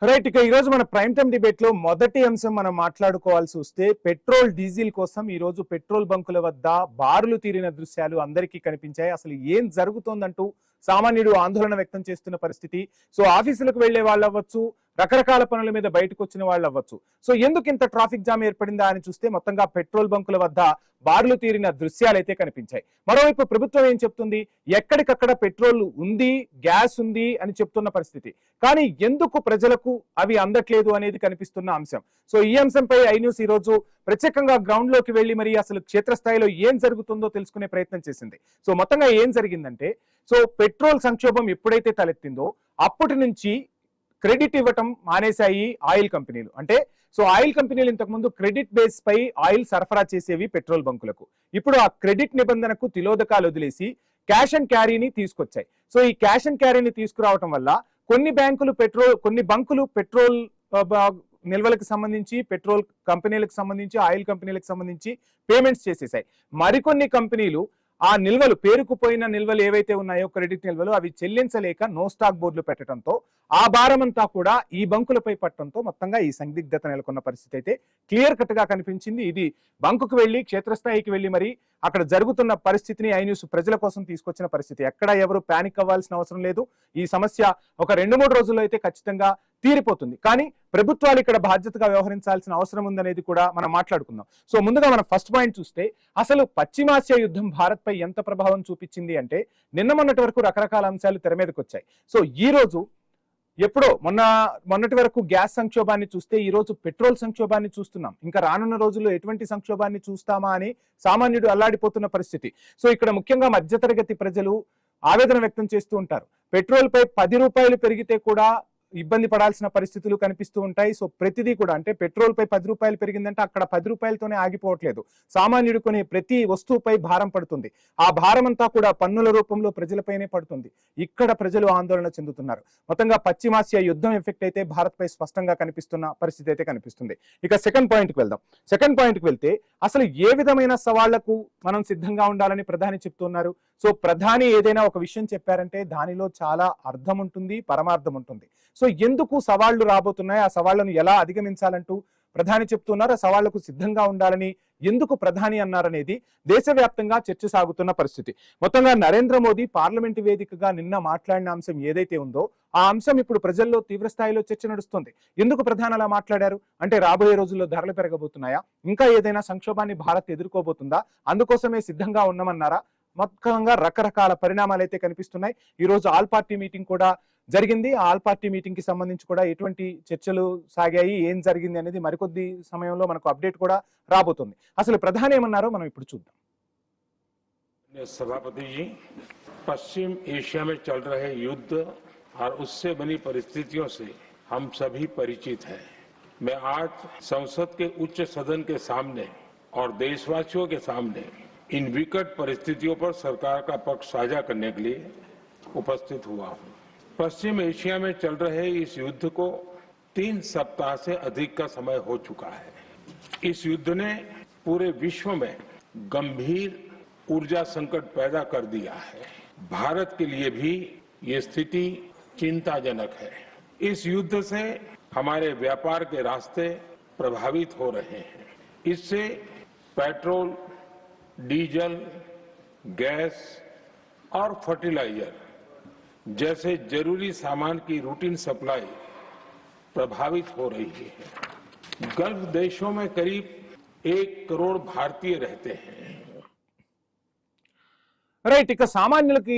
Right. ఇక ఈ రోజు మన ప్రైమ్ టైమ్ డిబేట్ లో మొదటి అంశం మనం మాట్లాడుకోవాల్సి వస్తే పెట్రోల్ డీజిల్ కోసం ఈ రోజు పెట్రోల్ బంకుల వద్ద బారులు తీరిన దృశ్యాలు అందరికీ కనిపించాయి. అసలు ఏం జరుగుతోందంటూ సామాన్యుడు ఆందోళన వ్యక్తం చేస్తున్న పరిస్థితి. సో ఆఫీసులకు వెళ్లే వాళ్ళు అవ్వచ్చు, రకరకాల పనుల మీద బయటకు వచ్చిన వాళ్ళు అవ్వచ్చు. సో ఎందుకు ఇంత ట్రాఫిక్ జామ్ ఏర్పడిందా అని చూస్తే మొత్తంగా పెట్రోల్ బంకుల వద్ద బారులు తీరిన దృశ్యాలు అయితే కనిపించాయి. మరోవైపు ప్రభుత్వం ఏం చెప్తుంది, ఎక్కడికక్కడ పెట్రోల్ ఉంది, గ్యాస్ ఉంది అని చెప్తున్న పరిస్థితి. కానీ ఎందుకు ప్రజలకు అవి అందట్లేదు అనేది కనిపిస్తున్న అంశం. సో ఈ అంశంపై ఐ న్యూస్ ఈ రోజు ప్రత్యేకంగా గ్రౌండ్ లోకి వెళ్లి మరి అసలు క్షేత్రస్థాయిలో ఏం జరుగుతుందో తెలుసుకునే ప్రయత్నం చేసింది. సో మొత్తంగా ఏం జరిగిందంటే, సో పెట్రోల్ సంక్షోభం ఎప్పుడైతే తలెత్తిందో అప్పటి నుంచి క్రెడిట్ ఇవ్వటం మానేశాయి ఆయిల్ కంపెనీలు. అంటే సో ఆయిల్ కంపెనీలు ఇంతకుముందు క్రెడిట్ బేస్ పై ఆయిల్ సరఫరా చేసేవి పెట్రోల్ బంకులకు. ఇప్పుడు ఆ క్రెడిట్ నిబంధనకు తిలోదకాలు వదిలేసి క్యాష్ అండ్ క్యారీని తీసుకొచ్చాయి. సో ఈ క్యాష్ అండ్ క్యారీని తీసుకురావటం వల్ల కొన్ని బంకులు పెట్రోల్ నిల్వలకు సంబంధించి, పెట్రోల్ కంపెనీలకు సంబంధించి, ఆయిల్ కంపెనీలకు సంబంధించి పేమెంట్స్ చేసేసాయి. మరికొన్ని కంపెనీలు ఆ నిల్వలు, పేరుకుపోయిన నిల్వలు ఏవైతే ఉన్నాయో క్రెడిట్ నిల్వలు, అవి చెల్లించలేక నో స్టాక్ బోర్డులు పెట్టడంతో ఆ భారమంతా కూడా ఈ బంకులపై పట్టడంతో మొత్తంగా ఈ సందిగ్ధత నెలకొన్న పరిస్థితి అయితే క్లియర్ కట్ గా కనిపించింది. ఇది బంకుకు వెళ్లి క్షేత్రస్థాయికి వెళ్లి మరి అక్కడ జరుగుతున్న పరిస్థితిని ఐ న్యూస్ ప్రజల కోసం తీసుకొచ్చిన పరిస్థితి. ఎక్కడ ఎవరు ప్యానిక్ అవ్వాల్సిన అవసరం లేదు. ఈ సమస్య ఒక 2-3 రోజుల్లో అయితే ఖచ్చితంగా తీరిపోతుంది. కానీ ప్రభుత్వాలు ఇక్కడ బాధ్యతగా వ్యవహరించాల్సిన అవసరం ఉందనేది కూడా మనం మాట్లాడుకుందాం. సో ముందుగా మనం ఫస్ట్ పాయింట్ చూస్తే, అసలు పశ్చిమాసియా యుద్ధం భారత్ పై ఎంత ప్రభావం చూపించింది అంటే, నిన్న మొన్నటి వరకు రకరకాల అంశాలు తెర మీదకి వచ్చాయి. సో ఈ రోజు ఎప్పుడో మొన్నటి వరకు గ్యాస్ సంక్షోభాన్ని చూస్తే ఈ రోజు పెట్రోల్ సంక్షోభాన్ని చూస్తున్నాం. ఇంకా రానున్న రోజుల్లో ఎటువంటి సంక్షోభాన్ని చూస్తామా అని సామాన్యుడు అల్లాడిపోతున్న పరిస్థితి. సో ఇక్కడ ముఖ్యంగా మధ్యతరగతి ప్రజలు ఆవేదన వ్యక్తం చేస్తూ ఉంటారు. పెట్రోల్ పై 10 రూపాయలు పెరిగితే కూడా ఇబ్బంది పడాల్సిన పరిస్థితులు కనిపిస్తూ ఉంటాయి. సో ప్రతిదీ కూడా, అంటే పెట్రోల్ పై 10 రూపాయలు పెరిగిందంటే అక్కడ 10 రూపాయలతోనే ఆగిపోవట్లేదు. సామాన్యుడు కొనే ప్రతి వస్తువుపై భారం పడుతుంది. ఆ భారం అంతా కూడా పన్నుల రూపంలో ప్రజలపైనే పడుతుంది. ఇక్కడ ప్రజలు ఆందోళన చెందుతున్నారు. మొత్తంగా పశ్చిమాసియా యుద్ధం ఎఫెక్ట్ అయితే భారత్ పై స్పష్టంగా కనిపిస్తున్న పరిస్థితి అయితే కనిపిస్తుంది. ఇక సెకండ్ పాయింట్కి వెళ్దాం. సెకండ్ పాయింట్కి వెళ్తే, అసలు ఏ విధమైన సవాళ్లకు మనం సిద్ధంగా ఉండాలని ప్రధాని చెప్తున్నారు. సో ప్రధాని ఏదైనా ఒక విషయం చెప్పారంటే దానిలో చాలా అర్థం ఉంటుంది, పరమార్థం ఉంటుంది. సో ఎందుకు సవాళ్లు రాబోతున్నాయి, ఆ సవాళ్లను ఎలా అధిగమించాలంటూ ప్రధాని చెప్తున్నారు. ఆ సవాళ్లకు సిద్ధంగా ఉండాలని ఎందుకు ప్రధాని అన్నారనేది దేశవ్యాప్తంగా చర్చ సాగుతున్న పరిస్థితి. మొత్తంగా నరేంద్ర మోదీ పార్లమెంటు వేదికగా నిన్న మాట్లాడిన అంశం ఏదైతే ఉందో ఆ అంశం ఇప్పుడు ప్రజల్లో తీవ్ర స్థాయిలో చర్చ నడుస్తుంది. ఎందుకు ప్రధాని అలా మాట్లాడారు అంటే, రాబోయే రోజుల్లో ధరలు పెరగబోతున్నాయా, ఇంకా ఏదైనా సంక్షోభాన్ని భారత్ ఎదుర్కోబోతుందా, అందుకోసమే సిద్ధంగా ఉన్నామన్నారా? మొత్తంగా రకరకాల పరిణామాలు అయితే కనిపిస్తున్నాయి. ఈ రోజు ఆల్ పార్టీ మీటింగ్ కూడా జరిగింది. ఆ ఆల్ పార్టీ మీటింగ్ కి సంబంధించి కూడా ఎటువంటి చర్చలు సాగాయి, ఏం జరిగింది అనేది మరికొద్ది సమయంలో మనకు అప్డేట్ కూడా రాబోతుంది. అసలు ప్రధాని ఏమన్నారో మనం ఇప్పుడు చూద్దాం. सभापति जी, पश्चिम एशिया में चल रहे युद्ध और उससे बनी परिस्थितियों से हम सभी परिचित हैं। मैं आज संसद के उच्च सदन के सामने और देशवासियों के सामने इन विकट परिस्थितियों पर सरकार का पक्ष साझा करने के लिए उपस्थित हुआ हूं। पश्चिम एशिया में चल रहे इस युद्ध को 3 सप्ताह से अधिक का समय हो चुका है। इस युद्ध ने पूरे विश्व में गंभीर ऊर्जा संकट पैदा कर दिया है। भारत के लिए भी ये स्थिति चिंताजनक है। इस युद्ध से हमारे व्यापार के रास्ते प्रभावित हो रहे हैं। इससे पेट्रोल, डीजल, गैस और फर्टिलाइजर जैसे जरूरी सामान की रूटीन सप्लाई प्रभावित हो रही है। गल्फ देशों में करीब 1 करोड़ भारतीय रहते हैं। రైట్. ఇక సామాన్యులకి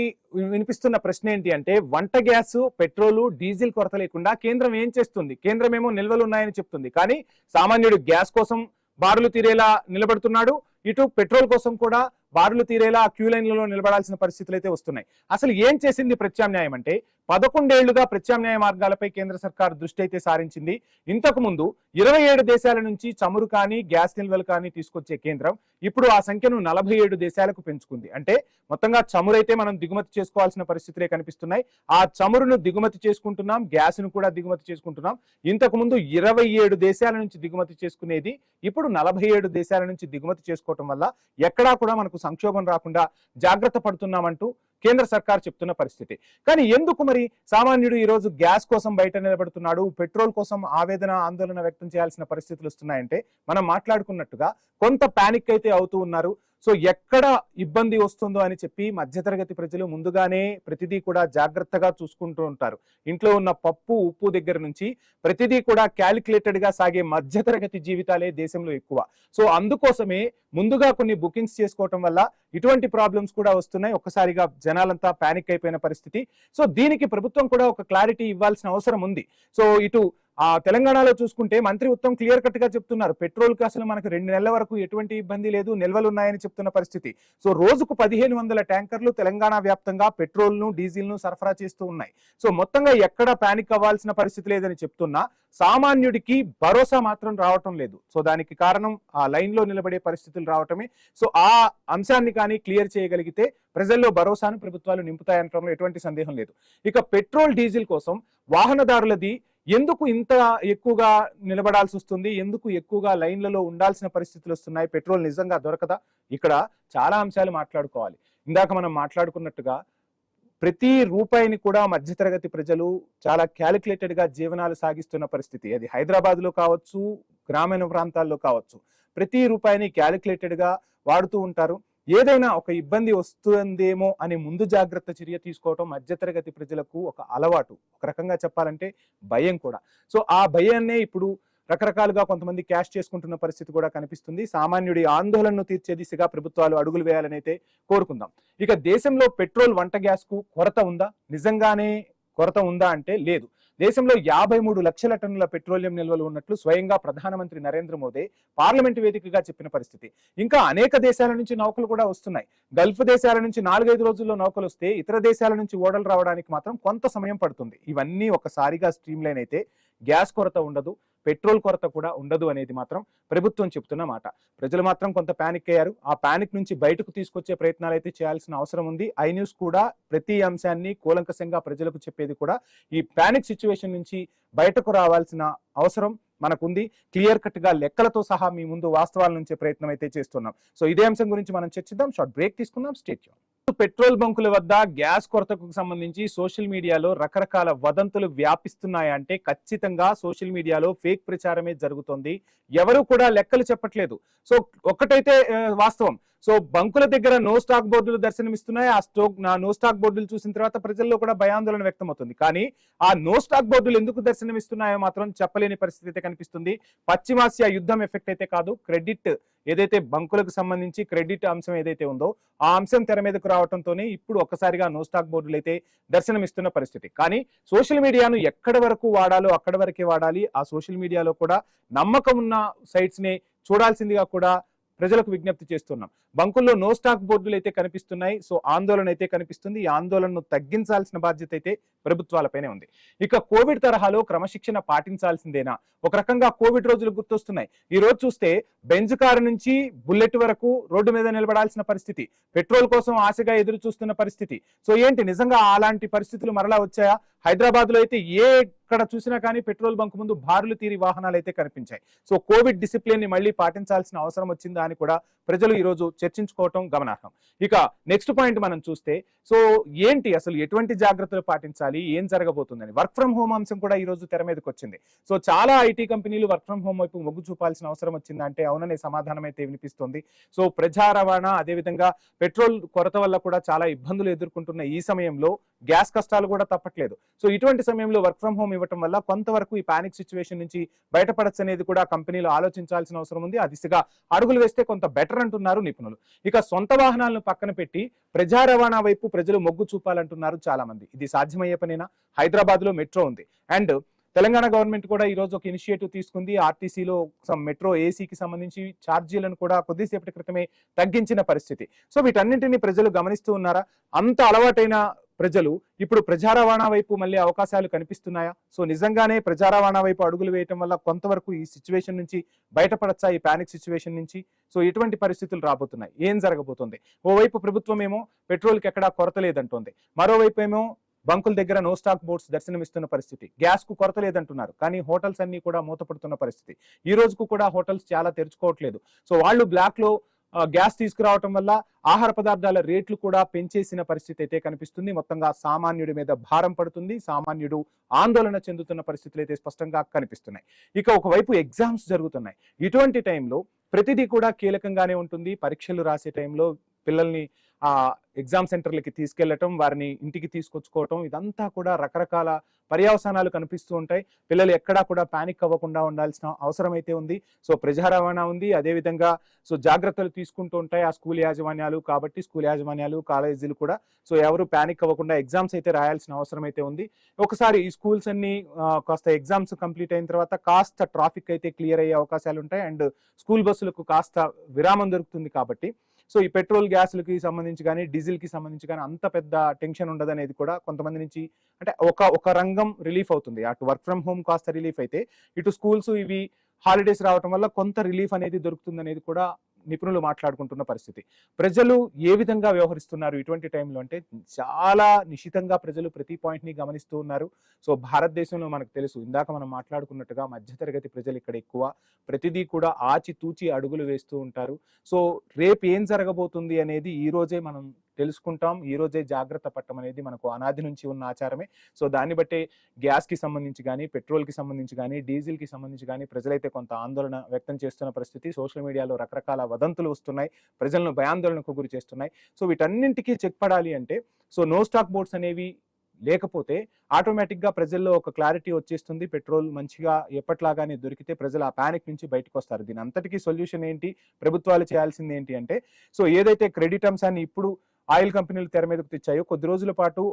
వినిపిస్తున్న ప్రశ్న ఏంటి అంటే, వంట గ్యాస్, పెట్రోలు, డీజిల్ కొరత లేకుండా కేంద్రం ఏం చేస్తుంది? కేంద్రం ఏమో నిల్వలు ఉన్నాయని చెప్తుంది, కానీ సామాన్యుడు గ్యాస్ కోసం బారులు తీరేలా నిలబడుతున్నాడు. ఇటు పెట్రోల్ కోసం కూడా బారులు తీరేలా క్యూ లైన్లలో నిలబడాల్సిన పరిస్థితులు అయితే వస్తున్నాయి. అసలు ఏం చేసింది ప్రత్యామ్నాయం అంటే, 11 ఏళ్లుగా ప్రత్యామ్నాయ మార్గాలపై కేంద్ర సర్కార్ దృష్టి అయితే సారించింది. ఇంతకు ముందు 27 దేశాల నుంచి చమురు కానీ గ్యాస్ నిల్వలు కానీ తీసుకొచ్చే కేంద్రం ఇప్పుడు ఆ సంఖ్యను 47 దేశాలకు పెంచుకుంది. అంటే మొత్తంగా చమురు అయితే మనం దిగుమతి చేసుకోవాల్సిన పరిస్థితులే కనిపిస్తున్నాయి. ఆ చమురును దిగుమతి చేసుకుంటున్నాం, గ్యాస్ ను కూడా దిగుమతి చేసుకుంటున్నాం. ఇంతకు ముందు 27 దేశాల నుంచి దిగుమతి చేసుకునేది ఇప్పుడు 47 దేశాల నుంచి దిగుమతి చేసుకోవటం వల్ల ఎక్కడా కూడా మనకు సంక్షోభం రాకుండా జాగ్రత్త పడుతున్నామంటూ కేంద్ర సర్కార్ చెప్తున్న పరిస్థితి. కానీ ఎందుకు మరి సామాన్యుడు ఈ రోజు గ్యాస్ కోసం బయట నిలబడుతున్నాడు, పెట్రోల్ కోసం ఆవేదన ఆందోళన వ్యక్తం చేయాల్సిన పరిస్థితులు వస్తున్నాయంటే మనం మాట్లాడుకున్నట్టుగా కొంత పానిక్ అయితే అవుతూ ఉన్నారు. సో ఎక్కడ ఇబ్బంది వస్తుందో అని చెప్పి మధ్యతరగతి ప్రజలు ముందుగానే ప్రతిదీ కూడా జాగ్రత్తగా చూసుకుంటూ ఉంటారు. ఇంట్లో ఉన్న పప్పు ఉప్పు దగ్గర నుంచి ప్రతిదీ కూడా క్యాలిక్యులేటెడ్ గా సాగే మధ్యతరగతి జీవితాలే దేశంలో ఎక్కువ. సో అందుకోసమే ముందుగా కొన్ని బుకింగ్స్ చేసుకోవటం వల్ల ఇటువంటి ప్రాబ్లమ్స్ కూడా వస్తున్నాయి. ఒక్కసారిగా జనాలంతా పానిక్ అయిపోయిన పరిస్థితి. సో దీనికి ప్రభుత్వం కూడా ఒక క్లారిటీ ఇవ్వాల్సిన అవసరం ఉంది. సో ఇటు తెలంగాణలో చూసుకుంటే మంత్రి ఉత్తమ్ క్లియర్ కట్ గా చెప్తున్నారు, పెట్రోల్ కి అసలు మనకు 2 నెలల వరకు ఎటువంటి ఇబ్బంది లేదు, నిల్వలు ఉన్నాయని చెప్తున్న పరిస్థితి. సో రోజుకు 1500 ట్యాంకర్లు తెలంగాణ వ్యాప్తంగా పెట్రోల్ ను డీజిల్ ను సరఫరా చేస్తూ ఉన్నాయి. సో మొత్తంగా ఎక్కడ పానిక్ అవ్వాల్సిన పరిస్థితి లేదని చెప్తున్నా సామాన్యుడికి భరోసా మాత్రం రావటం లేదు. సో దానికి కారణం ఆ లైన్ లో నిలబడే పరిస్థితులు రావటమే. సో ఆ అంశాన్ని కానీ క్లియర్ చేయగలిగితే ప్రజల్లో భరోసాను ప్రభుత్వాలు నింపుతాయనటంలో ఎటువంటి సందేహం లేదు. ఇక పెట్రోల్ డీజిల్ కోసం వాహనదారులది ఎందుకు ఇంత ఎక్కువగా నిలబడాల్సి వస్తుంది, ఎందుకు ఎక్కువగా లైన్లలో ఉండాల్సిన పరిస్థితులు వస్తున్నాయి, పెట్రోల్ నిజంగా దొరకదా? ఇక్కడ చాలా అంశాలు మాట్లాడుకోవాలి. ఇందాక మనం మాట్లాడుకున్నట్టుగా ప్రతి రూపాయిని కూడా మధ్యతరగతి ప్రజలు చాలా క్యాలిక్యులేటెడ్ గా జీవనాలు సాగిస్తున్న పరిస్థితి. అది హైదరాబాద్ లో కావచ్చు, గ్రామీణ ప్రాంతాల్లో కావచ్చు, ప్రతి రూపాయిని క్యాలిక్యులేటెడ్ గా వాడుతూ ఉంటారు. ఏదైనా ఒక ఇబ్బంది వస్తుందేమో అని ముందు జాగ్రత్త చర్య తీసుకోవటం మధ్యతరగతి ప్రజలకు ఒక అలవాటు, ఒక రకంగా చెప్పాలంటే భయం కూడా. సో ఆ భయాన్నే ఇప్పుడు రకరకాలుగా కొంతమంది క్యాష్ చేసుకుంటున్న పరిస్థితి కూడా కనిపిస్తుంది. సామాన్యుడి ఆందోళనను తీర్చే దిశగా ప్రభుత్వాలు అడుగులు వేయాలని అయితే కోరుకుందాం. ఇక దేశంలో పెట్రోల్ వంట గ్యాస్ కు కొరత ఉందా? నిజంగానే కొరత ఉందా అంటే లేదు. దేశంలో 53 లక్షల టన్నుల పెట్రోలియం నిల్వలు ఉన్నట్లు స్వయంగా ప్రధానమంత్రి నరేంద్ర మోదీ పార్లమెంట్ వేదికగా చెప్పిన పరిస్థితి. ఇంకా అనేక దేశాల నుంచి నౌకలు కూడా వస్తున్నాయి. గల్ఫ్ దేశాల నుంచి 4-5 రోజుల్లో నౌకలు వస్తే ఇతర దేశాల నుంచి ఓడలు రావడానికి మాత్రం కొంత సమయం పడుతుంది. ఇవన్నీ ఒకసారిగా స్ట్రీమ్ లైన్ అయితే గ్యాస్ కొరత ఉండదు, పెట్రోల్ కొరత కూడా ఉండదు అనేది మాత్రం ప్రభుత్వం చెప్తున్న మాట. ప్రజలు మాత్రం కొంత పానిక్ అయ్యారు. ఆ పానిక్ నుంచి బయటకు తీసుకొచ్చే ప్రయత్నాలు అయితే చేయాల్సిన అవసరం ఉంది. ఐ న్యూస్ కూడా ప్రతి అంశాన్ని కూలంకషంగా ప్రజలకు చెప్పేది కూడా ఈ పానిక్ సిచ్యువేషన్ నుంచి బయటకు రావాల్సిన అవసరం మనకుంది. క్లియర్ కట్ గా లెక్కలతో సహా మీ ముందు వాస్తవాల నుంచే ప్రయత్నం అయితే చేస్తున్నాం. సో ఇదే అంశం గురించి మనం చర్చిద్దాం. షార్ట్ బ్రేక్ తీసుకుందాం. State tune. పెట్రోల్ బంకుల వద్ద గ్యాస్ కొరతకు సంబంధించి సోషల్ మీడియాలో రకరకాల వదంతులు వ్యాపిస్తున్నాయంటే ఖచ్చితంగా సోషల్ మీడియాలో ఫేక్ ప్రచారమే జరుగుతుంది. ఎవరు కూడా లెక్కలు చెప్పట్లేదు. సో ఒక్కటైతే వాస్తవం, సో బంకుల దగ్గర నో స్టాక్ బోర్డులు దర్శనమిస్తున్నాయి. ఆ నో స్టాక్ బోర్డులు చూసిన తర్వాత ప్రజల్లో కూడా భయాందోళన వ్యక్తమవుతుంది. కానీ ఆ నో స్టాక్ బోర్డులు ఎందుకు దర్శనమిస్తున్నాయో మాత్రం చెప్పలేని పరిస్థితి అయితే కనిపిస్తుంది. పశ్చిమాసియా యుద్ధం ఎఫెక్ట్ అయితే కాదు, క్రెడిట్ ఏదైతే బంకులకు సంబంధించి క్రెడిట్ అంశం ఏదైతే ఉందో ఆ అంశం తెర మీదకు రావడంతోనే ఇప్పుడు ఒక్కసారిగా నో స్టాక్ బోర్డులు అయితే దర్శనమిస్తున్న పరిస్థితి. కానీ సోషల్ మీడియాను ఎక్కడి వరకు వాడాలో అక్కడి వరకే వాడాలి. ఆ సోషల్ మీడియాలో కూడా నమ్మకం ఉన్న సైట్స్ ని చూడాల్సిందిగా కూడా ప్రజలకు విజ్ఞప్తి చేస్తున్నాం. బంకుల్లో నో స్టాక్ బోర్డులు అయితే కనిపిస్తున్నాయి. సో ఆందోళన అయితే కనిపిస్తుంది. ఈ ఆందోళనను తగ్గించాల్సిన బాధ్యత అయితే ప్రభుత్వాలపైనే ఉంది. ఇక కోవిడ్ తరహాలో క్రమశిక్షణ పాటించాల్సిందేనా? ఒక రకంగా కోవిడ్ రోజులు గుర్తొస్తున్నాయి. ఈ రోజు చూస్తే బెంజ్ కారు నుంచి బుల్లెట్ వరకు రోడ్డు మీద నిలబడాల్సిన పరిస్థితి, పెట్రోల్ కోసం ఆశగా ఎదురు చూస్తున్న పరిస్థితి. సో ఏంటి నిజంగా అలాంటి పరిస్థితులు మరలా వచ్చాయా? హైదరాబాద్ లో అయితే ఎక్కడ చూసినా కానీ పెట్రోల్ బంక్ ముందు బారులు తీరి వాహనాలు అయితే కనిపించాయి. సో కోవిడ్ డిసిప్లిన్ ని మళ్ళీ పాటించాల్సిన అవసరం వచ్చిందా అని కూడా ప్రజలు ఈ రోజు చర్చించుకోవటం గమనార్హం. ఇక నెక్స్ట్ పాయింట్ మనం చూస్తే, సో ఏంటి అసలు ఎటువంటి జాగ్రత్తలు పాటించాలి, ఏం జరగబోతుందని వర్క్ ఫ్రం హోమ్ అంశం కూడా ఈ రోజు తెర మీదకి వచ్చింది. సో చాలా ఐటీ కంపెనీలు వర్క్ ఫ్రం హోమ్ వైపు మొగ్గు చూపాల్సిన అవసరం వచ్చిందంటే అవుననే సమాధానం అయితే వినిపిస్తుంది. సో ప్రజా రవాణా అదేవిధంగా పెట్రోల్ కొరత వల్ల కూడా చాలా ఇబ్బందులు ఎదుర్కొంటున్న ఈ సమయంలో గ్యాస్ కష్టాలు కూడా తప్పట్లేదు. సో ఇటువంటి సమయంలో వర్క్ ఫ్రం హోమ్ ఇవ్వటం వల్ల కొంతవరకు ఈ పానిక్ సిచ్యువేషన్ నుంచి బయటపడచ్చు అనేది కూడా కంపెనీలు ఆలోచించాల్సిన అవసరం ఉంది. ఆ దిశగా అడుగులు వేస్తే కొంత బెటర్ అంటున్నారు నిపుణులు. ఇక సొంత వాహనాలను పక్కన పెట్టి ప్రజా రవాణా వైపు ప్రజలు మొగ్గు చూపాలంటున్నారు చాలా మంది. ఇది సాధ్యమయ్యే పనేనా? హైదరాబాద్ లో మెట్రో ఉంది అండ్ తెలంగాణ గవర్నమెంట్ కూడా ఈ రోజు ఒక ఇనిషియేటివ్ తీసుకుంది. ఆర్టీసీలో మెట్రో ఏసీకి సంబంధించి ఛార్జీలను కూడా కొద్దిసేపటి క్రితమే తగ్గించిన పరిస్థితి. సో వీటన్నింటినీ ప్రజలు గమనిస్తూ ఉన్నారా? అంత అలవాటైన ప్రజలు ఇప్పుడు ప్రజా రవాణా వైపు మళ్ళీ అవకాశాలు కనిపిస్తున్నాయా? సో నిజంగానే ప్రజా రవాణా వైపు అడుగులు వేయటం వల్ల కొంతవరకు ఈ సిచ్యువేషన్ నుంచి బయటపడచ్చా, ఈ పానిక్ సిచ్యువేషన్ నుంచి? సో ఎటువంటి పరిస్థితులు రాబోతున్నాయి, ఏం జరగబోతుంది? ఓవైపు ప్రభుత్వం ఏమో పెట్రోల్కి ఎక్కడా కొరత లేదంటోంది, మరోవైపు ఏమో బంకుల దగ్గర నో స్టాక్ బోర్డ్స్ దర్శనమిస్తున్న పరిస్థితి. గ్యాస్ కు కొరత లేదంటున్నారు, కానీ హోటల్స్ అన్ని కూడా మూతపడుతున్న పరిస్థితి. ఈ రోజుకు కూడా హోటల్స్ చాలా తెరుచుకోవట్లేదు. సో వాళ్ళు బ్లాక్ లో గ్యాస్ తీసుకురావటం వల్ల ఆహార పదార్థాల రేట్లు కూడా పెంచేసిన పరిస్థితి అయితే కనిపిస్తుంది. మొత్తంగా సామాన్యుడి మీద భారం పడుతుంది. సామాన్యుడు ఆందోళన చెందుతున్న పరిస్థితులు అయితే స్పష్టంగా కనిపిస్తున్నాయి. ఇక ఒకవైపు ఎగ్జామ్స్ జరుగుతున్నాయి. ఇటువంటి టైంలో ప్రతిదీ కూడా కీలకంగానే ఉంటుంది. పరీక్షలు రాసే టైంలో పిల్లల్ని ఎగ్జామ్ సెంటర్లకి తీసుకెళ్లటం, వారిని ఇంటికి తీసుకొచ్చుకోవటం, ఇదంతా కూడా రకరకాల పర్యవసానాలు కనిపిస్తూ ఉంటాయి. పిల్లలు ఎక్కడా కూడా పానిక్ అవ్వకుండా ఉండాల్సిన అవసరం అయితే ఉంది. సో ప్రజా రవాణా ఉంది, అదేవిధంగా సో జాగ్రత్తలు తీసుకుంటూ ఉంటాయి ఆ స్కూల్ యాజమాన్యాలు. కాబట్టి స్కూల్ యాజమాన్యాలు, కాలేజీలు కూడా సో ఎవరు పానిక్ అవ్వకుండా ఎగ్జామ్స్ అయితే రాయాల్సిన అవసరం అయితే ఉంది. ఒకసారి ఈ స్కూల్స్ అన్ని కాస్త ఎగ్జామ్స్ కంప్లీట్ అయిన తర్వాత కాస్త ట్రాఫిక్ అయితే క్లియర్ అయ్యే అవకాశాలు ఉంటాయి. అండ్ స్కూల్ బస్సులకు కాస్త విరామం దొరుకుతుంది. కాబట్టి సో ఈ పెట్రోల్ గ్యాస్లకి సంబంధించి కానీ డీజిల్కి సంబంధించి కానీ అంత పెద్ద టెన్షన్ ఉండదు అనేది కూడా కొంతమంది నుంచి, అంటే ఒక రంగం రిలీఫ్ అవుతుంది. అటు వర్క్ ఫ్రమ్ హోమ్ కాస్త రిలీఫ్ అయితే, ఇటు స్కూల్స్ ఇవి హాలిడేస్ రావటం వల్ల కొంత రిలీఫ్ అనేది దొరుకుతుంది అనేది కూడా నిపుణులు మాట్లాడుకుంటున్న పరిస్థితి. ప్రజలు ఏ విధంగా వ్యవహరిస్తున్నారు ఇటువంటి టైంలో అంటే చాలా నిశితంగా ప్రజలు ప్రతి పాయింట్ ని గమనిస్తూ ఉన్నారు. సో భారతదేశంలో మనకు తెలుసు, ఇందాక మనం మాట్లాడుకున్నట్టుగా మధ్యతరగతి ప్రజలు ఇక్కడ ఎక్కువ, ప్రతిదీ కూడా ఆచితూచి అడుగులు వేస్తూ ఉంటారు. సో రేపు ఏం జరగబోతుంది అనేది ఈ రోజే మనం తెలుసుకుంటాం. ఈ రోజే జాగ్రత్త పట్టం అనేది మనకు అనాది నుంచి ఉన్న ఆచారమే. సో దాన్ని బట్టే గ్యాస్ కి సంబంధించి కానీ, పెట్రోల్ కి సంబంధించి కానీ, డీజిల్ కి సంబంధించి కానీ ప్రజలైతే కొంత ఆందోళన వ్యక్తం చేస్తున్న పరిస్థితి. సోషల్ మీడియాలో రకరకాల వదంతులు వస్తున్నాయి, ప్రజలను భయాందోళనకు గురి చేస్తున్నాయి. సో వీటన్నింటికీ చెక్ పడాలి అంటే సో నో స్టాక్ బోర్డ్స్ అనేవి లేకపోతే ఆటోమేటిక్ గా ప్రజల్లో ఒక క్లారిటీ వచ్చేస్తుంది. పెట్రోల్ మంచిగా ఎప్పట్లాగానే దొరికితే ప్రజలు ఆ పానిక్ నుంచి బయటకు వస్తారు. దీని అంతటికీ సొల్యూషన్ ఏంటి, ప్రభుత్వాలు చేయాల్సింది ఏంటి అంటే సో ఏదైతే క్రెడిట్ అంశాన్ని ఇప్పుడు ఆయిల్ కంపెనీలు తెర మీదకు తెచ్చాయో కొద్ది రోజుల పాటు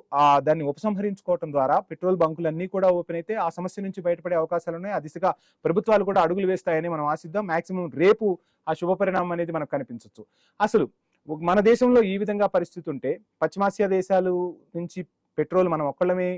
దాన్ని ఉపసంహరించుకోవడం ద్వారా పెట్రోల్ బంకులన్నీ కూడా ఓపెన్ అయితే ఆ సమస్య నుంచి బయటపడే అవకాశాలు ఉన్నాయి. ఆ దిశగా ప్రభుత్వాలు కూడా అడుగులు వేస్తాయని మనం ఆశిద్దాం. మాక్సిమం రేపు ఆ శుభ పరిణామం అనేది మనకు కనిపించవచ్చు. అసలు మన దేశంలో ఈ విధంగా పరిస్థితి ఉంటే పశ్చిమాసియా దేశాలు నుంచి పెట్రోల్ మనం ఒక్కళ్ళమే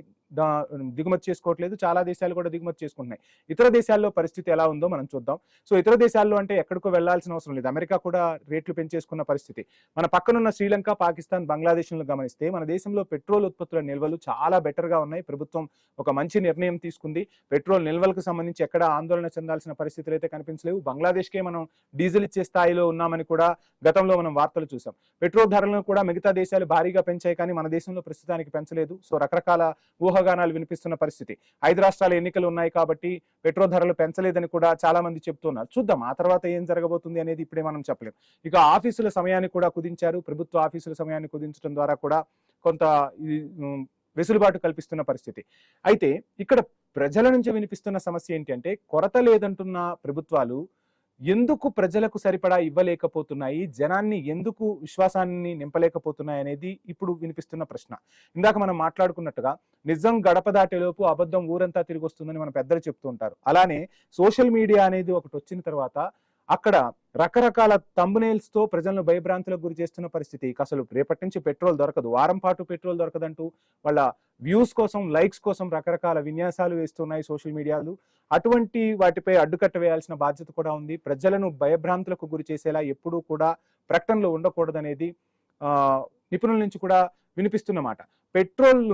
దిగుమతి చేసుకోవట్లేదు, చాలా దేశాలు కూడా దిగుమతి చేసుకుంటున్నాయి. ఇతర దేశాల్లో పరిస్థితి ఎలా ఉందో మనం చూద్దాం. సో ఇతర దేశాల్లో అంటే ఎక్కడికో వెళ్లాల్సిన అవసరం లేదు, అమెరికా కూడా రేట్లు పెంచేసుకున్న పరిస్థితి. మన పక్కనున్న శ్రీలంక, పాకిస్తాన్, బంగ్లాదేశ్లను గమనిస్తే మన దేశంలో పెట్రోల్ ఉత్పత్తుల నిల్వలు చాలా బెటర్ గా ఉన్నాయి. ప్రభుత్వం ఒక మంచి నిర్ణయం తీసుకుంది. పెట్రోల్ నిల్వలకు సంబంధించి ఎక్కడ ఆందోళన చెందాల్సిన పరిస్థితులు అయితే కనిపించలేవు. బంగ్లాదేశ్కే మనం డీజిల్ ఇచ్చే స్థాయిలో ఉన్నామని కూడా గతంలో మనం వార్తలు చూసాం. పెట్రోల్ ధరలను కూడా మిగతా దేశాలు భారీగా పెంచాయి, కానీ మన దేశంలో ప్రస్తుతానికి పెంచలేదు. సో రకరకాల ఊహాగానాలు వినిపిస్తున్న పరిస్థితి. 5 రాష్ట్రాల ఎన్నికలు ఉన్నాయి కాబట్టి పెట్రోల్ ధరలు పెంచలేదని కూడా చాలా మంది చెప్తున్నారు. చూద్దాం ఆ తర్వాత ఏం జరగబోతుంది అనేది ఇప్పుడే మనం చెప్పలేం. ఇక ఆఫీసుల సమయాన్ని కూడా కుదించారు. ప్రభుత్వ ఆఫీసుల సమయాన్ని కుదించడం ద్వారా కూడా కొంత వెసులుబాటు కల్పిస్తున్న పరిస్థితి. అయితే ఇక్కడ ప్రజల నుంచి వినిపిస్తున్న సమస్య ఏంటి అంటే కొరత లేదంటున్న ప్రభుత్వాలు ఎందుకు ప్రజలకు సరిపడా ఇవ్వలేకపోతున్నాయి, జనాన్ని ఎందుకు విశ్వాసాన్ని నింపలేకపోతున్నాయి అనేది ఇప్పుడు వినిపిస్తున్న ప్రశ్న. ఇందాక మనం మాట్లాడుకున్నట్టుగా నిజం గడప దాటేలోపు అబద్ధం ఊరంతా తిరిగి వస్తుందని మన పెద్దలు చెప్తూ ఉంటారు. అలానే సోషల్ మీడియా అనేది ఒకటి వచ్చిన తర్వాత అక్కడ రకరకాల థంబ్నెయిల్స్ తో ప్రజలను భయభ్రాంతులకు గురి చేస్తున్న పరిస్థితి. అసలు రేపటి నుంచి పెట్రోల్ దొరకదు, వారం పాటు పెట్రోల్ దొరకదంటూ వాళ్ళ వ్యూస్ కోసం, లైక్స్ కోసం రకరకాల విన్యాసాలు వేస్తున్నాయి సోషల్ మీడియాలు. అటువంటి వాటిపై అడ్డుకట్ట వేయాల్సిన బాధ్యత కూడా ఉంది. ప్రజలను భయభ్రాంతులకు గురి చేసేలా ఎప్పుడూ కూడా ప్రకటనలు ఉండకూడదనేది నిపుణుల నుంచి కూడా వినిపిస్తున్న మాట. పెట్రోల్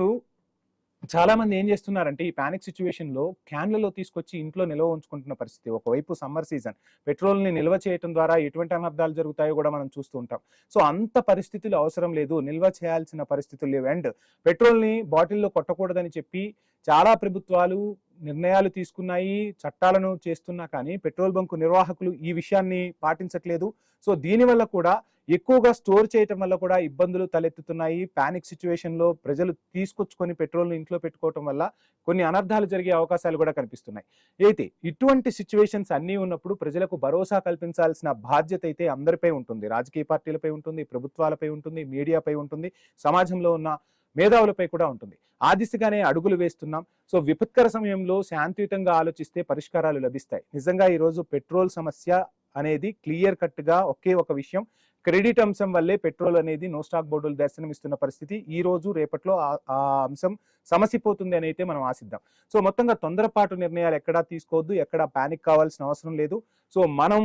చాలా మంది ఏం చేస్తున్నారంటే ఈ పానిక్ సిచ్యువేషన్ లో క్యాన్లలో తీసుకొచ్చి ఇంట్లో నిల్వ ఉంచుకుంటున్న పరిస్థితి. ఒకవైపు సమ్మర్ సీజన్, పెట్రోల్ ని నిల్వ చేయడం ద్వారా ఎటువంటి అనర్థాలు జరుగుతాయో కూడా మనం చూస్తూ ఉంటాం. సో అంత పరిస్థితులు అవసరం లేదు, నిల్వ చేయాల్సిన పరిస్థితులు లేవు. అండ్ పెట్రోల్ ని బాటిల్లో కొట్టకూడదని చెప్పి చాలా ప్రభుత్వాలు నిర్ణయాలు తీసుకున్నాయి, చట్టాలను చేస్తున్నా కానీ పెట్రోల్ బంకు నిర్వాహకులు ఈ విషయాన్ని పాటించట్లేదు. సో దీనివల్ల కూడా ఎక్కువగా స్టోర్ చేయటం వల్ల కూడా ఇబ్బందులు తలెత్తుతున్నాయి. పానిక్ సిచ్యువేషన్ లో ప్రజలు తీసుకొచ్చుకొని పెట్రోల్ ఇంట్లో పెట్టుకోవటం వల్ల కొన్ని అనర్థాలు జరిగే అవకాశాలు కూడా కనిపిస్తున్నాయి. అయితే ఇటువంటి సిచ్యువేషన్స్ అన్నీ ఉన్నప్పుడు ప్రజలకు భరోసా కల్పించాల్సిన బాధ్యత అయితే అందరిపై ఉంటుంది. రాజకీయ పార్టీలపై ఉంటుంది, ప్రభుత్వాలపై ఉంటుంది, మీడియాపై ఉంటుంది, సమాజంలో ఉన్న మేధావులపై కూడా ఉంటుంది. ఆ దిశగానే అడుగులు వేస్తున్నాం. సో విపత్కర సమయంలో శాంతియుతంగా ఆలోచిస్తే పరిష్కారాలు లభిస్తాయి. నిజంగా ఈరోజు పెట్రోల్ సమస్య అనేది క్లియర్ కట్ గా ఒకే ఒక విషయం, క్రెడిట్ అంశం వల్లే పెట్రోల్ అనేది నో స్టాక్ బోర్డులు దర్శనమిస్తున్న పరిస్థితి. ఈ రోజు రేపట్లో ఆ అంశం సమసిపోతుంది అని అయితే మనం ఆశిద్దాం. సో మొత్తంగా తొందరపాటు నిర్ణయాలు ఎక్కడా తీసుకోవద్దు, ఎక్కడా పానిక్ కావాల్సిన అవసరం లేదు. సో మనం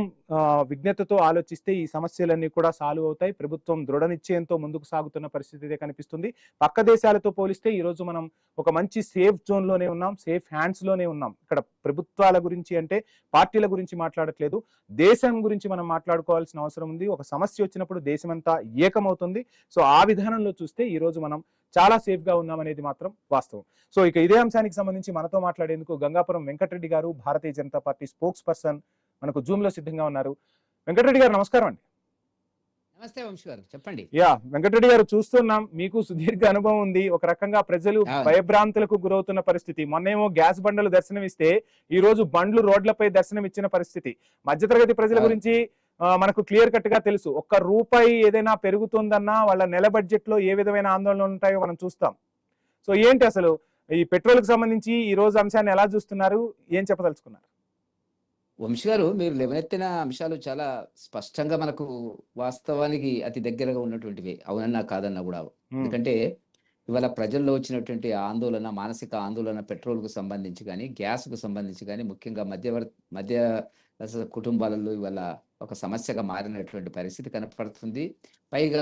విజ్ఞతతో ఆలోచిస్తే ఈ సమస్యలన్నీ కూడా సాల్వ్ అవుతాయి. ప్రభుత్వం దృఢ నిశ్చయంతో ముందుకు సాగుతున్న పరిస్థితి అయితే కనిపిస్తుంది. పక్క దేశాలతో పోలిస్తే ఈ రోజు మనం ఒక మంచి సేఫ్ జోన్ లోనే ఉన్నాం, సేఫ్ హ్యాండ్స్ లోనే ఉన్నాం. ఇక్కడ ప్రభుత్వాల గురించి అంటే పార్టీల గురించి మాట్లాడట్లేదు, దేశం గురించి మనం మాట్లాడుకోవాల్సిన అవసరం ఉంది. ఒక సమస్య వచ్చినప్పుడు దేశమంతా ఏకమవుతుంది. సో ఆ విధానంలో చూస్తే ఈ రోజు మనం చాలా సేఫ్ గా ఉన్నామనేది మాత్రం వాస్తవం. సో ఇక ఇదే అంశానికి సంబంధించి మనతో మాట్లాడేందుకు గంగాపురం వెంకటరెడ్డి గారు, Bharatiya Janata party spokes person, మనకు జూమ్ లో సిద్ధంగా ఉన్నారు. వెంకటరెడ్డి గారు నమస్కారం అండి. నమస్తే వంశీ గారు, చెప్పండి. వెంకటరెడ్డి గారు, చూస్తున్నాం మీకు సుదీర్ఘ అనుభవం ఉంది. ఒక రకంగా ప్రజలు భయభ్రాంతులకు గురవుతున్న పరిస్థితి. మొన్నేమో గ్యాస్ బండ్లు దర్శనమిస్తే ఈ రోజు బండ్లు రోడ్లపై దర్శనం ఇచ్చిన పరిస్థితి. మధ్యతరగతి ప్రజల గురించి మనకు క్లియర్ కట్ గా తెలుసు. ఒక్క రూపాయి ఏదైనా పెరుగుతుందన్నా వాళ్ళ నెల బడ్జెట్ లో ఏ విధమైన ఆందోళనలు ఉంటాయో మనం చూస్తాం. సో ఏంటి అసలు ఈ పెట్రోల్ కి సంబంధించి ఈ రోజు అంశాన్ని ఎలా చూస్తున్నారు, ఏం చెప్పదలుచుకున్నారు? వంశీ గారు, మీరు లేవనెత్తిన అంశాలు చాలా స్పష్టంగా మనకు వాస్తవానికి అతి దగ్గరగా ఉన్నటువంటివి, అవునన్నా కాదన్నా కూడా. ఎందుకంటే ఇవాళ ప్రజల్లో వచ్చినటువంటి ఆందోళన, మానసిక ఆందోళన పెట్రోల్ కు సంబంధించి కానీ, గ్యాస్ కు సంబంధించి కానీ, ముఖ్యంగా మధ్య కుటుంబాలలో ఇవాళ ఒక సమస్యగా మారినటువంటి పరిస్థితి కనపడుతుంది. పైగా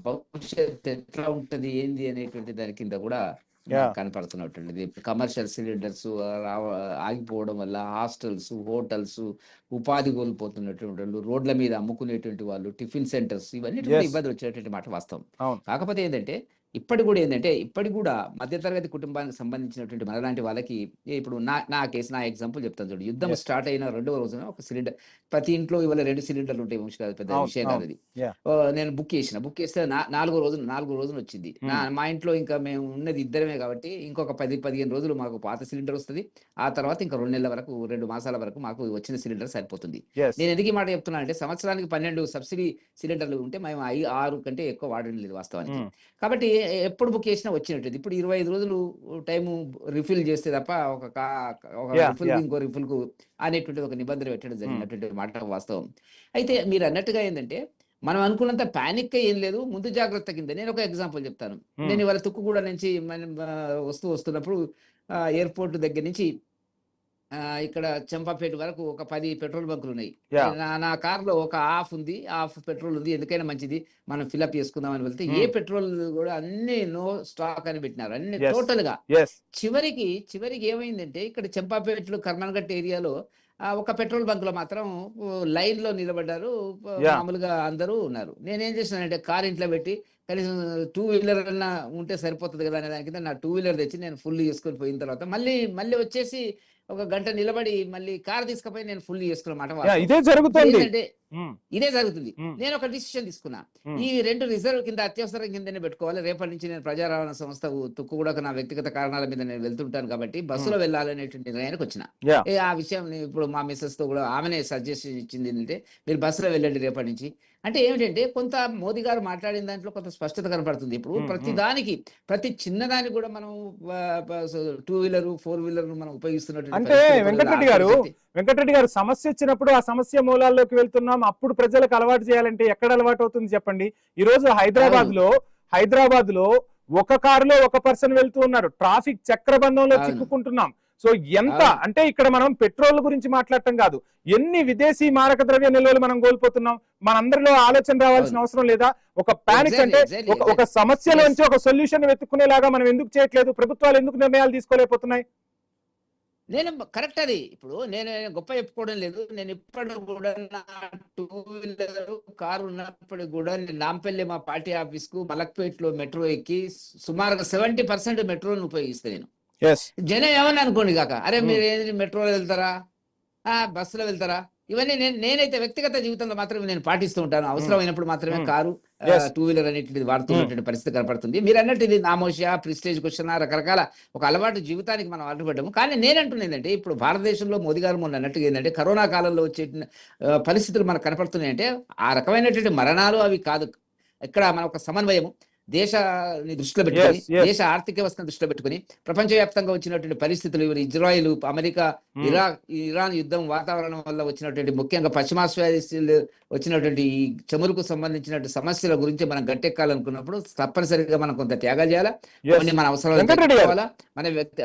భవిష్యత్ ఎట్లా ఉంటది ఏంది అనేటువంటి దాని కింద కూడా కనపడుతున్నటువంటిది. కమర్షియల్ సిలిండర్స్ ఆగిపోవడం వల్ల హాస్టల్స్, హోటల్స్, ఉపాధి కోల్పోతున్నటువంటి వాళ్ళు, రోడ్ల మీద అమ్ముకునేటువంటి వాళ్ళు, టిఫిన్ సెంటర్స్, ఇవన్నీ ఇబ్బంది వచ్చేటువంటి మాట వాస్తవం. కాకపోతే ఏంటంటే ఇప్పటి కూడా మధ్యతరగతి కుటుంబానికి సంబంధించినటువంటి మనలాంటి వాళ్ళకి ఇప్పుడు నా కేసు, నా ఎగ్జాంపుల్ చెప్తాను చూడండి. యుద్ధం స్టార్ట్ అయిన 2వ రోజున ఒక సిలిండర్, ప్రతి ఇంట్లో ఇవాళ 2 సిలిండర్లు ఉంటాయి వంశీ గారు, పెద్ద విషయం కాదు అది. నేను బుక్ చేస్తే 4 రోజులు వచ్చింది. మా ఇంట్లో ఇంకా మేము ఉన్నది ఇద్దరమే కాబట్టి ఇంకొక 10-15 రోజులు మాకు పాత సిలిండర్ వస్తుంది. ఆ తర్వాత ఇంకా 2 నెలల వరకు, 2 మాసాల వరకు మాకు వచ్చిన సిలిండర్ సరిపోతుంది. నేను ఎందుకు ఈ మాట చెప్తున్నా అంటే, సంవత్సరానికి 12 సబ్సిడీ సిలిండర్లు ఉంటే మేము 6 కంటే ఎక్కువ వాడడం లేదు వాస్తవానికి. కాబట్టి ఎప్పుడు బుక్ చేసినా వచ్చినట్టు. ఇప్పుడు 25 రోజులు టైము రిఫిల్ చేస్తే తప్ప ఒక రిఫిల్ ఇంకో రిఫిల్ కు అనేటువంటి ఒక నిబంధన పెట్టడం జరిగినటువంటి మాట వాస్తవం. అయితే మీరు అన్నట్టుగా ఏంటంటే, మనం అనుకున్నంత పానిక్ ఏం లేదు, ముందు జాగ్రత్త కింద. నేను ఒక ఎగ్జాంపుల్ చెప్తాను. నేను ఇవాళ తుక్కుగూడ నుంచి వస్తున్నప్పుడు ఎయిర్పోర్ట్ దగ్గర నుంచి ఇక్కడ చంపాపేట వరకు ఒక 10 పెట్రోల్ బంకులు ఉన్నాయి. నా కార్లో ఒక హాఫ్ పెట్రోల్ ఉంది, ఎందుకైనా మంచిది మనం ఫిల్అప్ చేసుకుందామని వెళ్తే ఏ పెట్రోల్ కూడా అన్ని నో స్టాక్ అని పెట్టినారు, అన్ని టోటల్ గా. చివరికి ఏమైందంటే, ఇక్కడ చంపాపేటలో కర్మన్ఘట్ ఏరియాలో ఒక పెట్రోల్ బంక్ లో మాత్రం లైన్ లో నిలబడ్డారు, మామూలుగా అందరూ ఉన్నారు. నేనేం చేసినానంటే, కార్ ఇంట్లో పెట్టి కనీసం 2 వీలర్ అన్నా ఉంటే సరిపోతుంది కదా అనే దాని కింద నా 2 వీలర్ తెచ్చి నేను ఫుల్ చేసుకొని పోయిన తర్వాత మళ్ళీ వచ్చేసి ఒక గంట నిలబడి మళ్ళీ కార్ తీసుకుపోయి నేను ఫుల్ చేసుకున్నమాట. ఇదే జరుగుతుంది. నేను ఒక డిసిషన్ తీసుకున్నా, ఈ 2 రిజర్వ్ కింద అత్యవసరం కిందనే పెట్టుకోవాలి. రేపటి నుంచి నేను ప్రజా రవాణా సంస్థ కూడా నా వ్యక్తిగత కారణాల మీద నేను వెళ్తుంటాను కాబట్టి బస్సులో వెళ్ళాలనేటువంటి నిర్ణయానికి వచ్చిన. ఆ విషయం ఇప్పుడు మా మిస్సెస్ తో కూడా ఆమెనే సజెషన్ ఇచ్చింది ఏంటంటే, మీరు బస్సులో వెళ్ళండి రేపటి నుంచి. అంటే ఏమిటంటే, కొంత మోదీ గారు మాట్లాడిన దాంట్లో కొంత స్పష్టత కనపడుతుంది. ఇప్పుడు ప్రతి చిన్నదానికి కూడా మనం 2 వీలర్ 4 వీలర్ మనం ఉపయోగిస్తున్నట్టు. అంటే వెంకటరెడ్డి గారు, సమస్య వచ్చినప్పుడు ఆ సమస్య మూలాల్లోకి వెళ్తున్నాం. అప్పుడు ప్రజలకు అలవాటు చేయాలంటే ఎక్కడ అలవాటు అవుతుంది చెప్పండి? ఈ రోజు హైదరాబాద్ లో ఒక కారులో ఒక పర్సన్ వెళ్తూ ఉన్నారు, ట్రాఫిక్ చక్రబంధంలో చిక్కుకుంటున్నాం. సో ఎంత అంటే, ఇక్కడ మనం పెట్రోల్ గురించి మాట్లాడటం కాదు, ఎన్ని విదేశీ మారక ద్రవ్య నిల్వలు మనం కోల్పోతున్నాం. మనందరిలో ఆలోచన రావాల్సిన అవసరం లేదా? ఒక పానిక్ అంటే ఒక సమస్యలోంచి ఒక సొల్యూషన్ వెతుక్కునేలాగా మనం ఎందుకు చేయట్లేదు? ప్రభుత్వాలు ఎందుకు నిర్ణయాలు తీసుకోలేకపోతున్నాయి? నేను కరెక్ట్ అది. ఇప్పుడు నేను గొప్ప చెప్పుకోవడం లేదు. నేను ఇప్పుడు కూడా నా 2 వీలర్ కారు ఉన్నప్పుడు కూడా నేను నాంపల్లి మా పార్టీ ఆఫీస్ కు మలక్పేటలో మెట్రో ఎక్కి సుమారుగా 70% మెట్రోని ఉపయోగిస్తాను నేను. జనం ఏమని అనుకోండి కాక, అరే మీరు ఏంటి మెట్రోలో వెళ్తారా, బస్సులో వెళ్తారా, ఇవన్నీ నేనైతే వ్యక్తిగత జీవితంలో మాత్రమే నేను పాటిస్తూ ఉంటాను. అవసరమైనప్పుడు మాత్రమే కారు, 2 వీలర్ అనేటిది వాడుతున్నటువంటి పరిస్థితి కనపడుతుంది. మీరు అన్నట్టు ఇది నామోషియా, ప్రిస్టేజ్ క్వశ్చన్, రకరకాల ఒక అలవాటు జీవితానికి మనం అడ్డుపడ్డాము. కానీ నేనంటున్నా ఏంటంటే, ఇప్పుడు భారతదేశంలో మోదీ గారు మొన్న అన్నట్టుగా ఏంటంటే, కరోనా కాలంలో వచ్చే పరిస్థితులు మనకు కనపడుతున్నాయంటే ఆ రకమైనటువంటి మరణాలు అవి కాదు. ఇక్కడ మన ఒక సమన్వయము, దేశాన్ని దృష్టిలో పెట్టుకుని, దేశ ఆర్థిక వ్యవస్థను దృష్టిలో పెట్టుకుని, ప్రపంచవ్యాప్తంగా వచ్చినటువంటి పరిస్థితులు, ఇజ్రాయిల్, అమెరికా, ఇరాన్ యుద్ధం, వాతావరణం వల్ల వచ్చినటువంటి, ముఖ్యంగా పశ్చిమాసియాలో వచ్చినటువంటి ఈ చమురుకు సంబంధించినటువంటి సమస్యల గురించి మనం గట్టెక్కాలనుకున్నప్పుడు తప్పనిసరిగా మనం కొంత త్యాగాలు చేయాలా, కొన్ని మన అవసరాలు మన వ్యక్తి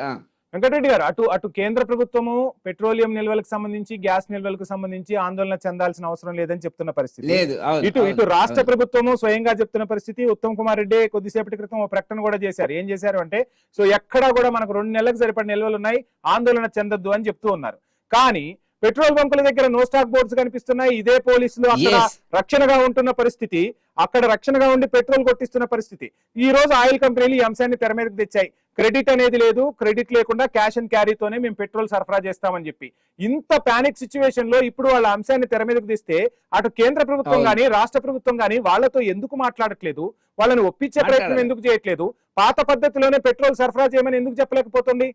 వెంకటరెడ్డి గారు, అటు అటు కేంద్ర ప్రభుత్వము పెట్రోలియం నిల్వలకు సంబంధించి, గ్యాస్ నిల్వలకు సంబంధించి ఆందోళన చెందాల్సిన అవసరం లేదని చెప్తున్న పరిస్థితి. లేదు. అవును, ఇటు అవును, ఇటు రాష్ట్ర అవును. ప్రభుత్వము స్వయంగా చెప్తున్న పరిస్థితి. ఉత్తమ్ కుమార్ రెడ్డి కొద్దిసేపటి క్రితం ఒక ప్రకటన కూడా చేశారు. ఏం చేశారు అంటే, సో ఎక్కడా కూడా మనకు 2 నెలలకు సరిపడిన నిల్వలు ఉన్నాయి, ఆందోళన చెందొద్దు అని చెప్తూ ఉన్నారు. కానీ పెట్రోల్ బంకుల దగ్గర నో స్టాక్ బోర్డ్స్ కనిపిస్తున్నాయి. ఇదే పోలీసులు అక్కడ Yes. రక్షణగా ఉంటున్న పరిస్థితి, అక్కడ రక్షణగా ఉండి పెట్రోల్ కొట్టిస్తున్న పరిస్థితి. ఈ రోజు ఆయిల్ కంపెనీలు ఈ అంశాన్ని తెర మీదకి తెచ్చాయి. క్రెడిట్ అనేది లేదు, క్రెడిట్ లేకుండా క్యాష్ అండ్ క్యారీతోనే మేము పెట్రోల్ సరఫరా చేస్తామని చెప్పి. ఇంత పానిక్ సిచ్యువేషన్ లో ఇప్పుడు వాళ్ళ అంశాన్ని తెర మీదకి తెస్తే అటు కేంద్ర ప్రభుత్వం అవును. గానీ రాష్ట్ర ప్రభుత్వం గానీ వాళ్ళతో ఎందుకు మాట్లాడట్లేదు? వాళ్ళని ఒప్పించే ప్రయత్నం మాట్లాడాలి. ఎందుకు చేయట్లేదు? పాత పద్ధతిలోనే పెట్రోల్ సరఫరా చేయమని ఎందుకు చెప్పలేకపోతుంది?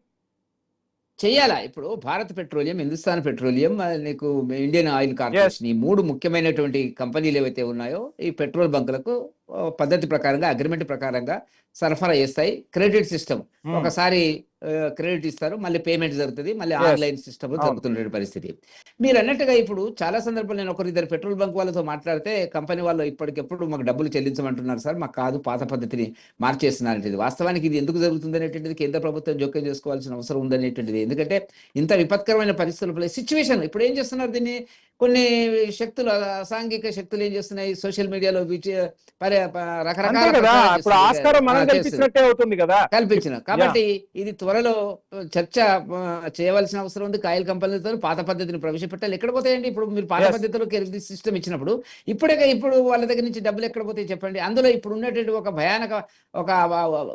చెయ్యాలా? ఇప్పుడు భారత్ పెట్రోలియం, హిందుస్థాన్ పెట్రోలియం, నీకు ఇండియన్ ఆయిల్ కార్పొరేషన్, ఈ 3 ముఖ్యమైనటువంటి కంపెనీలు ఏవైతే ఉన్నాయో ఈ పెట్రోల్ బంకులకు పద్ధతి ప్రకారంగా, అగ్రిమెంట్ ప్రకారంగా సరఫరా చేస్తాయి. క్రెడిట్ సిస్టమ్, ఒకసారి క్రెడిట్ ఇస్తారు, మళ్ళీ పేమెంట్ జరుగుతుంది, మళ్ళీ ఆన్లైన్ సిస్టమ్ జరుగుతున్న పరిస్థితి. మీరు అన్నట్టుగా ఇప్పుడు చాలా సందర్భాలు నేను ఒకరిద్దరు పెట్రోల్ బంక్ వాళ్ళతో మాట్లాడితే కంపెనీ వాళ్ళు ఇప్పటికెప్పుడు మాకు డబ్బులు చెల్లించమంటున్నారు సార్, మాకు కాదు పాత పద్ధతిని మార్చేస్తున్నారు. వాస్తవానికి ఇది ఎందుకు జరుగుతుంది అనేటువంటిది కేంద్ర ప్రభుత్వం జోక్యం చేసుకోవాల్సిన అవసరం ఉందనేటువంటిది. ఎందుకంటే ఇంత విపత్కరమైన పరిస్థితుల సిచ్యువేషన్ ఇప్పుడు ఏం చేస్తున్నారు, దీన్ని కొన్ని శక్తులు, అసాంఘిక శక్తులు ఏం చేస్తున్నాయి, సోషల్ మీడియాలో రకరకాల కల్పించిన. కాబట్టి ఇది త్వరలో చర్చ చేయవలసిన అవసరం ఉంది. ఆయిల్ కంపెనీలతో పాత పద్ధతిని ప్రవేశపెట్టాలి. ఎక్కడ పోతాయండి? ఇప్పుడు మీరు పాత పద్ధతిలో క్రెడిట్ సిస్టమ్ ఇచ్చినప్పుడు ఇప్పుడు వాళ్ళ దగ్గర నుంచి డబ్బులు ఎక్కడ పోతాయి చెప్పండి? అందులో ఇప్పుడు ఉన్నటువంటి ఒక భయానక ఒక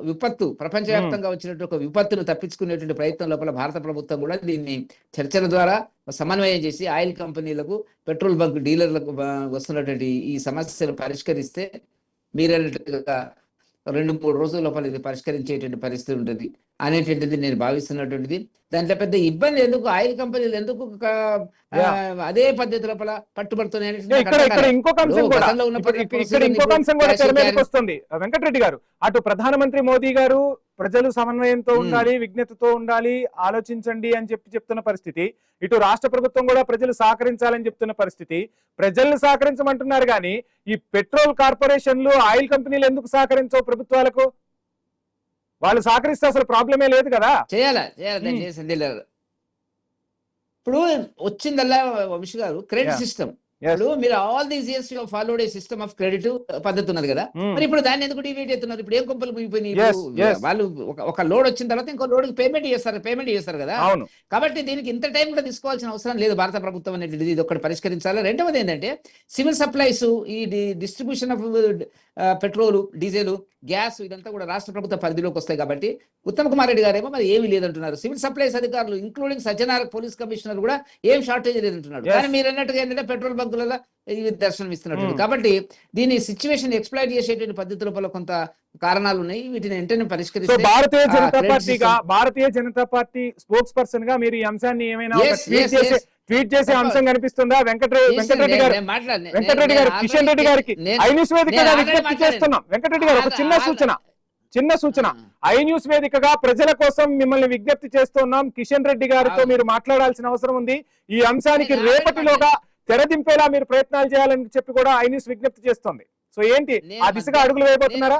విపత్తు, ప్రపంచవ్యాప్తంగా వచ్చినట్టు ఒక విపత్తును తప్పించుకునేటువంటి ప్రయత్నం లోపల భారత ప్రభుత్వం కూడా దీన్ని చర్చల ద్వారా సమన్వయం చేసి ఆయిల్ కంపెనీలకు, పెట్రోల్ బంక్ డీలర్లకు వస్తున్నటువంటి ఈ సమస్యను పరిష్కరిస్తే మీరన్నట్టుగా 2-3 రోజుల లోపల ఇది పరిష్కరించేటువంటి పరిస్థితి ఉంటుంది అనేటువంటిది నేను భావిస్తున్నటువంటిది. దాంట్లో పెద్ద ఇబ్బంది ఎందుకు? ఆయిల్ కంపెనీలు ఎందుకు అదే పద్ధతి లోపల పట్టుబడుతున్నాయి? ఇంకొక అంశం కూడా తెర మీదకి వస్తుంది వెంకటరెడ్డి గారు. అటు ప్రధానమంత్రి మోదీ గారు ప్రజలు సమన్వయంతో ఉండాలి, విజ్ఞతతో ఉండాలి, ఆలోచించండి అని చెప్తున్న పరిస్థితి. ఇటు రాష్ట్ర ప్రభుత్వం కూడా ప్రజలు సహకరించాలని చెప్తున్న పరిస్థితి. ప్రజలను సహకరించమంటున్నారు కానీ ఈ పెట్రోల్ కార్పొరేషన్లు, ఆయిల్ కంపెనీలు ఎందుకు సహకరించవు ప్రభుత్వాలకు? వాళ్ళు సహకరిస్తే అసలు ప్రాబ్లమే లేదు కదా. చేయాలి. ఇప్పుడు వచ్చిందల్లా వంశీ గారు క్రెడిట్ సిస్టమ్. ఇప్పుడు మీరు all these years you followed A system of credit పద్ధతి ఉన్నది కదా, మరి ఇప్పుడు దాన్ని ఎందుకు డివైడ్ అవుతున్నారు? ఇప్పుడు ఏం కొంపలు ముగిపోయినాయి? వాళ్ళు ఒక లోడ్ వచ్చిన తర్వాత ఇంకో లోడ్ పేమెంట్ చేస్తారు కదా. కాబట్టి దీనికి ఇంత టైం కూడా తీసుకోవాల్సిన అవసరం లేదు భారత ప్రభుత్వం అనేది. ఇది ఒకటి పరిష్కరించాలి. రెండవది ఏంటంటే సివిల్ సప్లైస్, ఈ distribution of petrol, diesel, gas ఇదంతా కూడా రాష్ట్ర ప్రభుత్వ పరిధిలోకి వస్తాయి. కాబట్టి ఉత్తమ్ కుమార్ రెడ్డి గారేమో మరి ఏమీ లేదంటున్నారు. సివిల్ సప్లైస్ అధికారులు ఇంక్లూడింగ్ సజ్జనార్ పోలీస్ కమిషనర్ కూడా ఏం షార్టేజ్ లేదంటున్నారు. కానీ మీరు అన్నట్టుగా ఏంటంటే పెట్రోల్ బంకులలో దర్శనం ఇస్తున్నట్టు. కాబట్టి దీని సిచ్యువేషన్ ఎక్స్ప్లాయిట్ చేసేటువంటి పద్ధతి లోపల కొంత కారణాలు ఉన్నాయి. వీటిని వెంటనే పరిష్కరిస్తే Bharatiya Janata party spokes person గా మీరు ఈ అంశాన్ని ఏమైనా ట్వీట్ చేసే అంశం కనిపిస్తుందా? వెంకటరెడ్డి గారు కిషన్ రెడ్డి గారికి ఐ న్యూస్ వేదికగా విజ్ఞప్తి చేస్తున్నాం. వెంకటరెడ్డి గారు ఒక చిన్న సూచన ఐ న్యూస్ వేదికగా ప్రజల కోసం మిమ్మల్ని విజ్ఞప్తి చేస్తున్నాం. కిషన్ రెడ్డి గారితో మీరు మాట్లాడాల్సిన అవసరం ఉంది. ఈ అంశానికి రేపటిలోగా తెరదింపేలా మీరు ప్రయత్నాలు చేయాలని చెప్పి కూడా ఐ న్యూస్ విజ్ఞప్తి చేస్తోంది. సో ఏంటి, ఆ దిశగా అడుగులు వేయబోతున్నారా?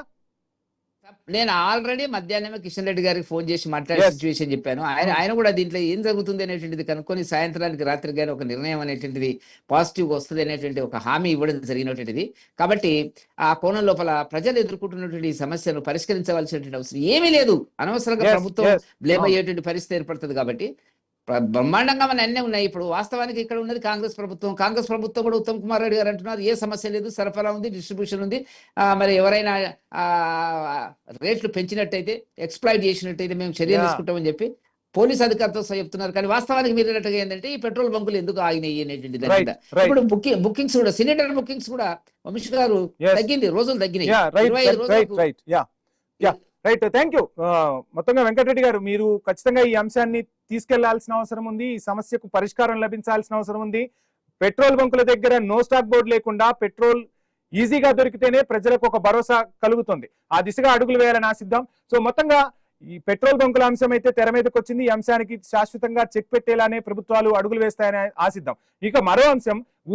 నేను ఆల్రెడీ మధ్యాహ్నమే కిషన్ రెడ్డి గారికి ఫోన్ చేసి మాట్లాడే సిచ్యువేషన్ చెప్పాను. ఆయన కూడా దీంట్లో ఏం జరుగుతుంది అనేటువంటిది కనుక్కొని సాయంత్రానికి రాత్రి గానీ ఒక నిర్ణయం అనేటువంటిది పాజిటివ్ గా వస్తుంది అనేటువంటి ఒక హామీ ఇవ్వడం జరిగినటువంటిది. కాబట్టి ఆ కోణం లోపల ప్రజలు ఎదుర్కొంటున్నటువంటి సమస్యను పరిష్కరించవలసినటువంటి అవసరం ఏమీ లేదు. అనవసరంగా ప్రభుత్వం బ్లేమ్ అయ్యేటువంటి పరిస్థితి ఏర్పడుతుంది. కాబట్టి బ్రహ్మాండంగా మన అన్నీ ఉన్నాయి. ఇప్పుడు వాస్తవానికి ఇక్కడ ఉన్నది కాంగ్రెస్ ప్రభుత్వం కూడా ఉత్తమ్ కుమార్ రెడ్డి గారు అంటున్నారు ఏ సమస్య లేదు, సరఫరా ఉంది, డిస్ట్రిబ్యూషన్ ఉంది. మరి ఎవరైనా రేట్లు పెంచినట్టయితే, ఎక్స్ప్లాయిట్ చేసినట్టయితే మేము చర్యలు తీసుకుంటామని చెప్పి పోలీస్ అధికారులతో చెప్తున్నారు. కానీ వాస్తవానికి మీరు అన్నట్టుగా ఏంటంటే ఈ పెట్రోల్ బంకులు ఎందుకు ఆగినాయి అనేటువంటి దాని మీద ఇప్పుడు బుకింగ్స్ కూడా, సిలిండర్ బుకింగ్స్ కూడా వంశీ గారు తగ్గింది, రోజులు తగ్గినాయి. 25 రోజులు. Right, thank you. మొత్తంగా వెంకటరెడ్డి గారు మీరు ఖచ్చితంగా ఈ అంశాన్ని తీసుకెళ్లాల్సిన అవసరం ఉంది. ఈ సమస్యకు పరిష్కారం లభించాల్సిన అవసరం ఉంది. పెట్రోల్ బంకుల దగ్గర నో స్టాక్ బోర్డు లేకుండా పెట్రోల్ ఈజీగా దొరికితేనే ప్రజలకు ఒక భరోసా కలుగుతుంది. ఆ దిశగా అడుగులు వేయాలని ఆశిద్దాం. సో మొత్తంగా ఈ పెట్రోల్ బంకుల అంశం అయితే తెర మీదకి వచ్చింది. ఈ అంశానికి శాశ్వతంగా చెక్ పెట్టేలానే ప్రభుత్వాలు అడుగులు వేస్తాయని ఆశిద్దాం. ఇక మరో అంశం